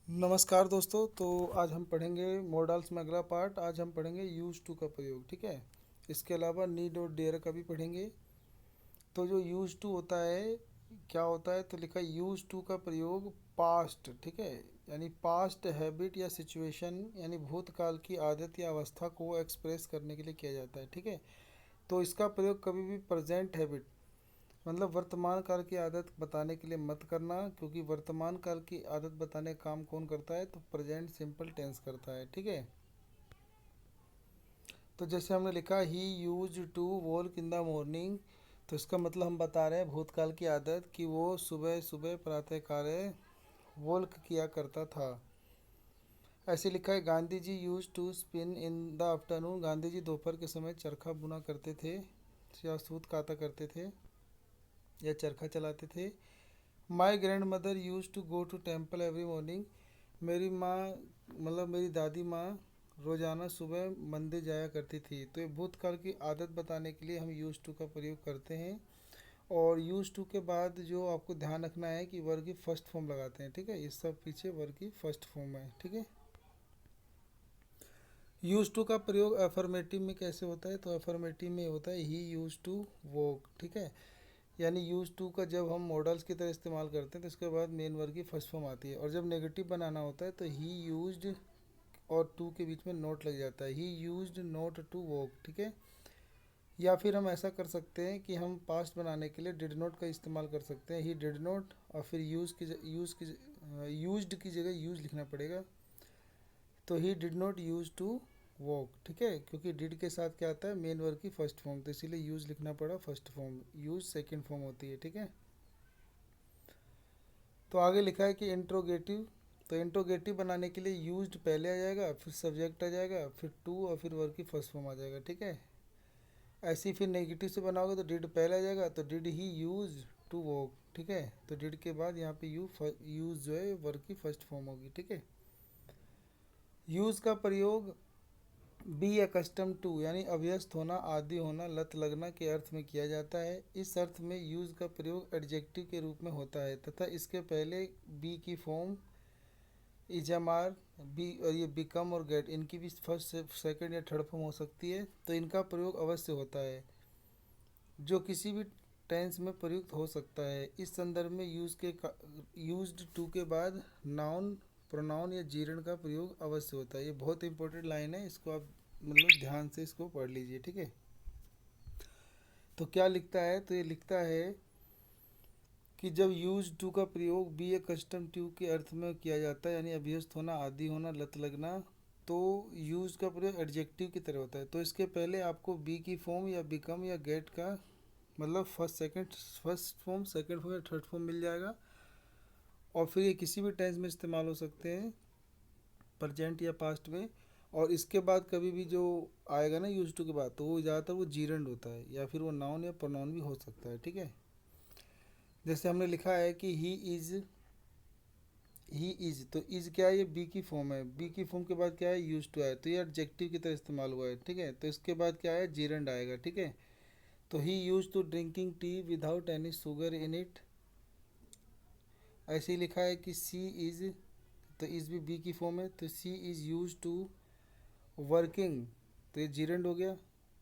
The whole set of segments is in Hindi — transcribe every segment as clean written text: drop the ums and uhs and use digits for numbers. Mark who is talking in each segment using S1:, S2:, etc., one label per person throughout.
S1: नमस्कार दोस्तों। तो आज हम पढ़ेंगे मॉडल्स में अगला पार्ट। आज हम पढ़ेंगे यूज टू का प्रयोग, ठीक है। इसके अलावा नीड और डेयर का भी पढ़ेंगे। तो जो यूज टू होता है, क्या होता है, तो लिखा है यूज टू का प्रयोग पास्ट, ठीक है, यानी पास्ट हैबिट या सिचुएशन यानी भूतकाल की आदत या अवस्था को एक्सप्रेस करने के लिए किया जाता है, ठीक है। तो इसका प्रयोग कभी भी प्रेजेंट हैबिट मतलब वर्तमान काल की आदत बताने के लिए मत करना, क्योंकि वर्तमान काल की आदत बताने का काम कौन करता है, तो प्रेजेंट सिंपल टेंस करता है, ठीक है। तो जैसे हमने लिखा he use to walk in the morning, तो इसका मतलब हम बता रहे हैं भूतकाल की आदत कि वो सुबह सुबह प्रातः काल वॉक किया करता था। ऐसे लिखा है Gandhi ji use to spin in the afternoon, Gandhi ji दोपहर के समय चरखा बुना करते थे या सूत काता करते थे या चरखा चलाते थे। My grandmother use to go to temple every morning, मेरी माँ मतलब मेरी दादी माँ रोज़ाना सुबह मंदिर जाया करती थी। तो ये भूतकाल की आदत बताने के लिए हम यूज़ टू का प्रयोग करते हैं। और यूज़ टू के बाद जो आपको ध्यान रखना है कि वर्ग की फर्स्ट फॉर्म लगाते हैं, ठीक है। इस सब पीछे वर्ग की फर्स्ट फॉर्म है, ठीक है। यूज़ टू का प्रयोग अफर्मेटिव में कैसे होता है, तो अफर्मेटिव में होता है ही यूज़ टू वॉक, ठीक है। यानी यूज़ टू का जब हम मॉडल्स की तरह इस्तेमाल करते हैं तो इसके बाद मेन वर्ग की फर्स्ट फॉर्म आती है। और जब नेगेटिव बनाना होता है तो ही यूज्ड और टू के बीच में नोट लग जाता है, he used not to walk, ठीक है। या फिर हम ऐसा कर सकते हैं कि हम पास्ट बनाने के लिए डिड नोट का इस्तेमाल कर सकते हैं, ही डिड नोट, और फिर यूज्ड की जगह यूज लिखना पड़ेगा। तो he did not use to walk, ठीक है, क्योंकि डिड के साथ क्या आता है, मेन वर्ग की फर्स्ट फॉर्म, तो इसीलिए यूज लिखना पड़ा first form, use second form होती है, ठीक है। तो आगे लिखा है कि इंट्रोगेटिव, तो इंट्रोगेटिव बनाने के लिए यूज्ड पहले आ जाएगा, फिर सब्जेक्ट आ जाएगा, फिर टू, और फिर वर्ग की फर्स्ट फॉर्म आ जाएगा, ठीक है। ऐसे ही फिर नेगेटिव से बनाओगे तो डिड पहले आ जाएगा, तो did he use to walk, ठीक है। तो डिड के बाद यहाँ पे यूज जो है वर्ग की फर्स्ट फॉर्म होगी, ठीक है। यूज का प्रयोग बी अकस्टम टू यानी अभ्यस्त होना, आदि होना, लत लगना के अर्थ में किया जाता है। इस अर्थ में यूज का प्रयोग एडजेक्टिव के रूप में होता है तथा इसके पहले बी की फॉर्म इजामार, बी और ये बिकम और गेट, इनकी भी फर्स्ट सेकंड या थर्ड फॉर्म हो सकती है। तो इनका प्रयोग अवश्य होता है जो किसी भी टेंस में प्रयुक्त हो सकता है। इस संदर्भ में यूज्ड टू के बाद नाउन, प्रोनाउन या जीरण का प्रयोग अवश्य होता है। ये बहुत इंपॉर्टेंट लाइन है, इसको आप मतलब ध्यान से इसको पढ़ लीजिए, ठीक है। तो क्या लिखता है, तो ये लिखता है कि जब यूज टू का प्रयोग बी ए कस्टम टू के अर्थ में किया जाता है यानी अभ्यस्त होना, आदि होना, लत लगना, तो यूज का प्रयोग एडजेक्टिव की तरह होता है। तो इसके पहले आपको बी की फॉर्म या बिकम या गेट का मतलब फर्स्ट फॉर्म, सेकंड फॉर्म या थर्ड फॉर्म मिल जाएगा। और फिर ये किसी भी टेंस में इस्तेमाल हो सकते हैं, प्रेजेंट या पास्ट में। और इसके बाद कभी भी जो आएगा ना यूज टू के बाद, तो वो ज़्यादातर वो जीरंड होता है या फिर वो नाउन या प्रोनाउन भी हो सकता है, ठीक है। जैसे हमने लिखा है कि ही इज, तो इज क्या है, ये बी की फॉर्म है, बी की फॉर्म के बाद क्या है, यूज टू है, तो ये एडजेक्टिव की तरह इस्तेमाल हुआ है, ठीक है। तो इसके बाद क्या है, जीरंड आएगा, ठीक है। तो he use to drinking tea without any sugar in it. ऐसे ही लिखा है कि सी इज़, तो इज़ भी बी की फॉर्म है, तो she is use to working, तो ये जीरेंड हो गया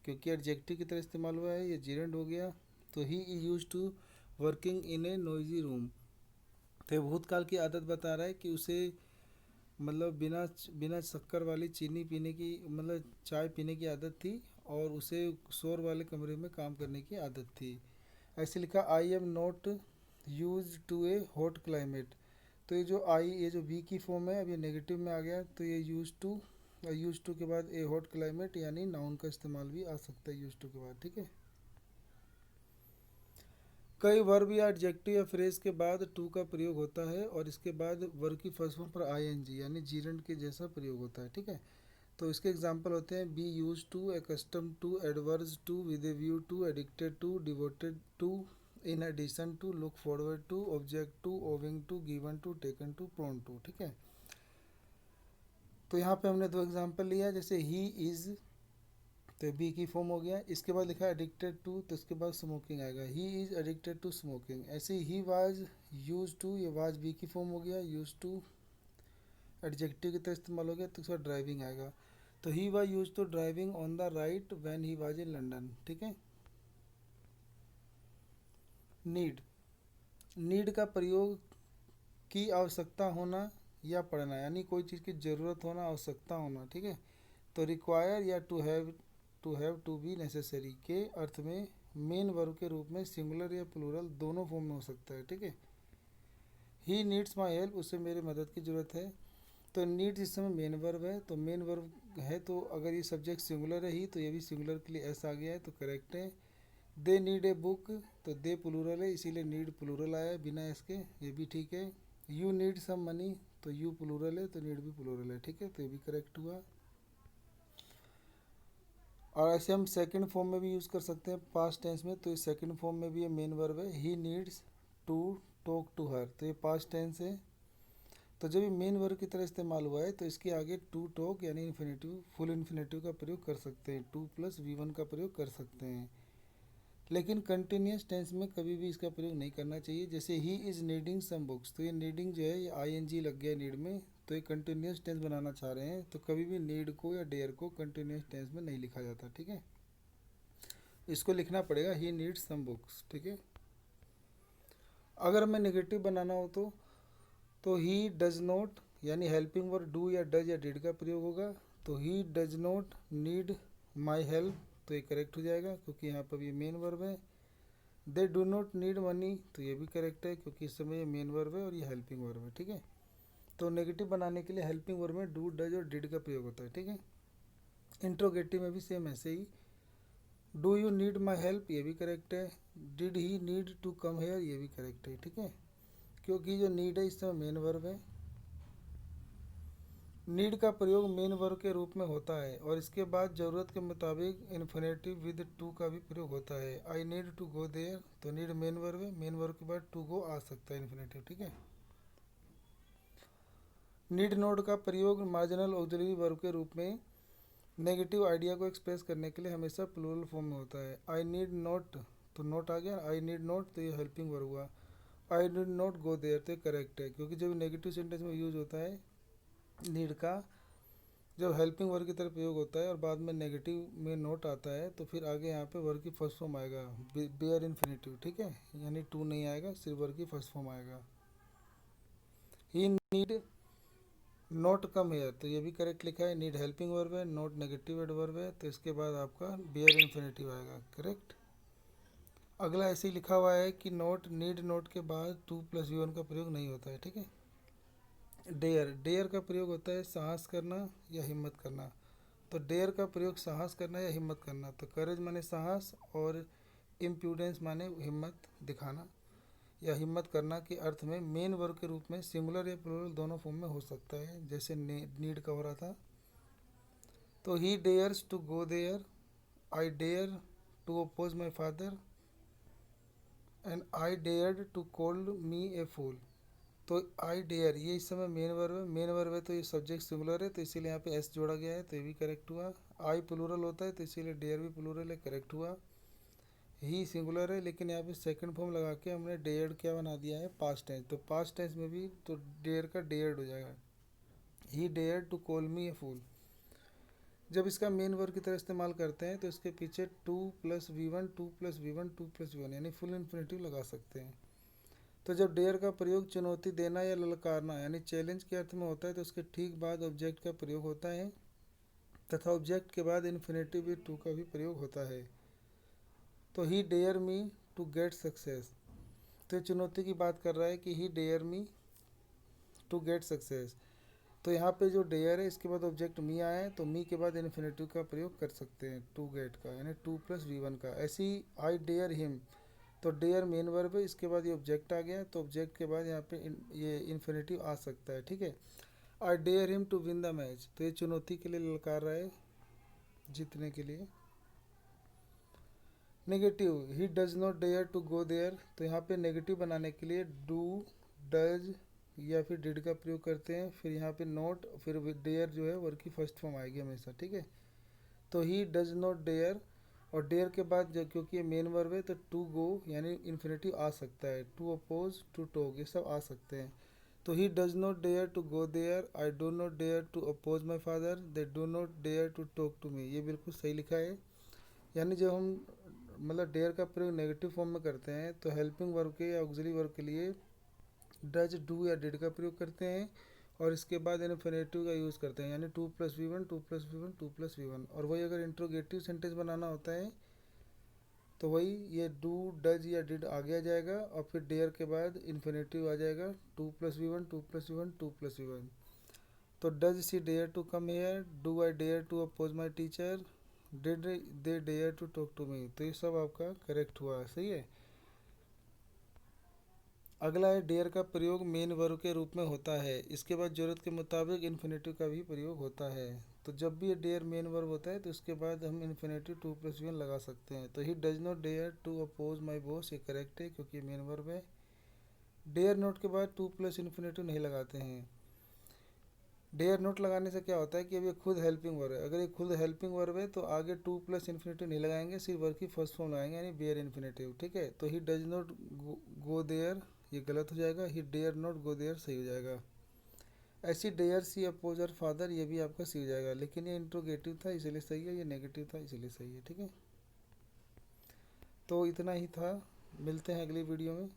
S1: क्योंकि एडजेक्टिव की तरह इस्तेमाल हुआ है, ये जीरेंड हो गया। तो he is used to working in a noisy room, तो ये भूतकाल की आदत बता रहा है कि उसे मतलब बिना बिना शक्कर वाली चीनी पीने की मतलब चाय पीने की आदत थी और उसे शोर वाले कमरे में काम करने की आदत थी। ऐसे लिखा I am not use to a hot climate, तो ये जो बी की फॉर्म है अब ये नेगेटिव में आ गया, तो ये यूज टू के बाद ए हॉट क्लाइमेट यानी नाउन का इस्तेमाल भी आ सकता है यूज टू के बाद, ठीक है। कई वर्ब या एडजेक्टिव या फ्रेज के बाद टू का प्रयोग होता है और इसके बाद वर्ब की फर्स्ट फॉर्म पर आईएनजी यानी जीरंड के जैसा प्रयोग होता है, ठीक है। तो इसके एग्जाम्पल होते हैं be use to, accustomed to, adverse to, with a view to, addicted to, devoted to, in addition to, look forward to, object to, owing to, given to, taken to, prone to, ठीक है। तो यहाँ पे हमने दो एग्जाम्पल लिया, जैसे ही इज, तो बी की फॉर्म हो गया। इसके बाद लिखा है एडिक्टेड टू, तो इसके बाद स्मोकिंग आएगा, he is addicted to smoking. ऐसे ही वाज यूज टू, ये वाज बी की फॉर्म हो गया, यूज टू एडजेक्टिव की तरह इस्तेमाल हो गया तो उसका ड्राइविंग आएगा। तो he was used to driving on the right when he was in London, ठीक है। नीड, नीड का प्रयोग की आवश्यकता होना या पढ़ना, यानी कोई चीज़ की ज़रूरत होना, आवश्यकता होना, ठीक है। तो रिक्वायर या टू बी नेसेसरी के अर्थ में मेन वर्ब के रूप में सिंगुलर या प्लूरल दोनों फॉर्म में हो सकता है, ठीक है। ही नीड्स माई हेल्प, उससे मेरे मदद की ज़रूरत है। तो नीड्स इस समय मेन वर्ब है, तो मेन वर्ब है तो अगर ये सब्जेक्ट सिंगुलर है ही तो ये भी सिंगुलर के लिए एस आ गया है, तो करेक्ट है। दे नीड ए बुक, तो दे प्लूरल है इसीलिए नीड प्लूरल आया बिना इसके, ये भी ठीक है। यू नीड सम मनी, तो यू प्लूरल है तो नीड भी प्लूरल है, ठीक है, तो ये भी करेक्ट हुआ। और ऐसे हम सेकंड फॉर्म में भी यूज़ कर सकते हैं पास्ट टेंस में, तो ये सेकंड फॉर्म में भी ये मेन वर्ब है। He needs to talk to her, तो ये पास्ट टेंस है। तो जब ये मेन वर्ब की तरह इस्तेमाल हुआ है तो इसके आगे टू टॉक यानी इन्फिनेटिव, फुल इन्फिनेटिव का प्रयोग कर सकते हैं, टू प्लस वी1 का प्रयोग कर सकते हैं। लेकिन कंटिन्यूस टेंस में कभी भी इसका प्रयोग नहीं करना चाहिए। जैसे he is needing some books, तो ये नीडिंग जो है ये आईएनजी लग गया नीड में, तो ये कंटिन्यूस टेंस बनाना चाह रहे हैं, तो कभी भी नीड को या डेयर को कंटिन्यूस टेंस में नहीं लिखा जाता, ठीक है। इसको लिखना पड़ेगा ही नीड्स सम बुक्स, ठीक है। अगर हमें नेगेटिव बनाना हो तो ही डज नॉट यानी हेल्पिंग वर्ब डू या डज या डिड का प्रयोग होगा। तो he does not need my help, तो ये करेक्ट हो जाएगा क्योंकि यहाँ पर ये मेन वर्ब है। They do not need money, तो ये भी करेक्ट है क्योंकि इस समय ये मेन वर्ब है और ये हेल्पिंग वर्ब है, ठीक है। तो नेगेटिव बनाने के लिए हेल्पिंग वर्ब में डू डज और डिड का प्रयोग होता है, ठीक है। इंट्रोगेटिव में भी सेम ऐसे ही, do you need my help, ये भी करेक्ट है। Did he need to come here, ये भी करेक्ट है, ठीक है, क्योंकि जो नीड है इस समय मेन वर्ब है। नीड का प्रयोग मेन वर्ब के रूप में होता है और इसके बाद ज़रूरत के मुताबिक इन्फिनेटिव विद टू का भी प्रयोग होता है। I need to go there, तो नीड मेन वर्ब है, मेन वर्ब के बाद टू गो आ सकता है इन्फिनेटिव, ठीक है। नीड नोट का प्रयोग मार्जिनल ऑक्सिलरी वर्ब के रूप में नेगेटिव आइडिया को एक्सप्रेस करने के लिए हमेशा प्लूरल फॉर्म में होता है। आई नीड नॉट, तो नोट आ गया, आई नीड नॉट तो ये हेल्पिंग वर्ब हुआ। I need not go there, तो करेक्ट है क्योंकि जब नेगेटिव सेंटेंस में यूज होता है नीड का, जब हेल्पिंग वर्ब की तरफ प्रयोग होता है और बाद में नेगेटिव में नोट आता है तो फिर आगे यहाँ पे वर्ब की फर्स्ट फॉर्म आएगा बेयर इन्फिनेटिव, ठीक है, यानी टू नहीं आएगा, सिर्फ वर्ब की फर्स्ट फॉर्म आएगा। ही नीड नॉट कम हेयर, तो ये भी करेक्ट लिखा है, नीड हेल्पिंग वर्ब है, नॉट नेगेटिव एडवर्ब है, तो इसके बाद आपका बेयर इन्फिनेटिव आएगा, करेक्ट। अगला ऐसे ही लिखा हुआ है कि नोट नीड नोट के बाद टू प्लस वी वन का प्रयोग नहीं होता है, ठीक है। डेयर, डेयर का प्रयोग होता है साहस करना या हिम्मत करना। तो डेयर का प्रयोग साहस करना या हिम्मत करना, तो करेज माने साहस और इम्प्रूडेंस माने हिम्मत दिखाना या हिम्मत करना के अर्थ में मेन वर्ब के रूप में सिंगुलर या प्लूरल दोनों फॉर्म में हो सकता है, जैसे नीड का हो रहा था। तो he dares to go there, I dare to oppose my father and I dared to call me a fool. तो आई डेयर ये इस समय मेन वर्ब है, मेन वर्ब है तो ये सब्जेक्ट सिंगुलर है तो इसीलिए यहाँ पे एस जोड़ा गया है, तो ये भी करेक्ट हुआ। आई प्लूरल होता है तो इसीलिए डेयर भी प्लूरल है, करेक्ट हुआ। ही सिंगुलर है लेकिन यहाँ पे सेकंड फॉर्म लगा के हमने डेयर्ड क्या बना दिया है पास्ट टेंस, तो पास्ट टेंस में भी तो डेयर का डेयर्ड हो जाएगा। He dare to call me a fool. जब इसका मेन वर्ब की तरह इस्तेमाल करते हैं तो इसके पीछे to plus V one to plus V one to plus V one यानी फुल इन्फिनेटिव लगा सकते हैं। तो जब डेयर का प्रयोग चुनौती देना या ललकारना यानी चैलेंज के अर्थ में होता है तो उसके ठीक बाद ऑब्जेक्ट का प्रयोग होता है तथा ऑब्जेक्ट के बाद इन्फिनेटिव विद टू का भी प्रयोग होता है। तो he dare me to get success, तो चुनौती की बात कर रहा है कि he dare me to get success. तो यहाँ पे जो डेयर है इसके बाद ऑब्जेक्ट मी आया है तो मी के बाद इन्फिनेटिव का प्रयोग कर सकते हैं टू गेट का यानी टू प्लस वी वन का। ऐसी आई डेयर हिम, तो डेयर मेन वर्ब है, इसके बाद ये ऑब्जेक्ट आ गया तो ऑब्जेक्ट के बाद यहाँ पे ये इन्फिनेटिव आ सकता है, ठीक है। I dare him to win the match, तो ये चुनौती के लिए ललकार रहा है जीतने के लिए। Negative, he does not dare to go there, तो यहाँ पे नेगेटिव बनाने के लिए डू डज या फिर डिड का प्रयोग करते हैं, फिर यहाँ पे नॉट फिर डेयर जो है वर्ब की फर्स्ट फॉर्म आएगी हमेशा, ठीक है। तो ही डज नॉट डेयर और डेयर के बाद जब क्योंकि ये मेन वर्ब है तो टू गो यानी इन्फिनेटिव आ सकता है, टू अपोज टू टॉक ये सब आ सकते हैं। तो he does not dare to go there, I do not dare to oppose my father, they do not dare to talk to me. ये बिल्कुल सही लिखा है। यानी जब हम मतलब डेयर का प्रयोग नेगेटिव फॉर्म में करते हैं तो हेल्पिंग वर्ब के या ऑक्सिलरी वर्ब के लिए डज, डू या डिड का प्रयोग करते हैं और इसके बाद इन्फिनेटिव का यूज़ करते हैं, यानी 2+V1 2+V1 2+V1। और वही अगर इंट्रोगेटिव सेंटेंस बनाना होता है तो वही ये डू डज या डिड आगे आ जाएगा और फिर डेयर के बाद इन्फिनेटिव आ जाएगा 2+V1 2+V1 2+V1। तो does she dare to come here, do I dare to oppose my teacher, did they dare to talk to me. तो ये सब आपका करेक्ट हुआ, सही है। अगला है डेयर का प्रयोग मेन वर्ब के रूप में होता है, इसके बाद ज़रूरत के मुताबिक इन्फिनेटिव का भी प्रयोग होता है। तो जब भी ये डेयर मेन वर्ब होता है तो उसके बाद हम इन्फिनेटिव 2+1 लगा सकते हैं। तो he does not dare to oppose my boss, ये करेक्ट है क्योंकि मेन वर्ब है। डेयर नोट के बाद 2+ इन्फिनेटिव नहीं लगाते हैं। डेयर नोट लगाने से क्या होता है कि अब ये खुद हेल्पिंग वर्ब है, अगर ये खुद हेल्पिंग वर्ब है तो आगे 2+ इन्फिनेटिव नहीं लगाएंगे, सिर्फ वर्ब की फर्स्ट फॉर्म लगाएंगे यानी बेयर इन्फिनेटिव, ठीक है। तो he does not go there ये गलत हो जाएगा, he dare not go there सही हो जाएगा। ऐसी डेयर सी अपोज और फादर ये भी आपका सही हो जाएगा, लेकिन ये इंट्रोगेटिव था इसलिए सही है, ये नेगेटिव था इसलिए सही है, ठीक है। तो इतना ही था, मिलते हैं अगली वीडियो में।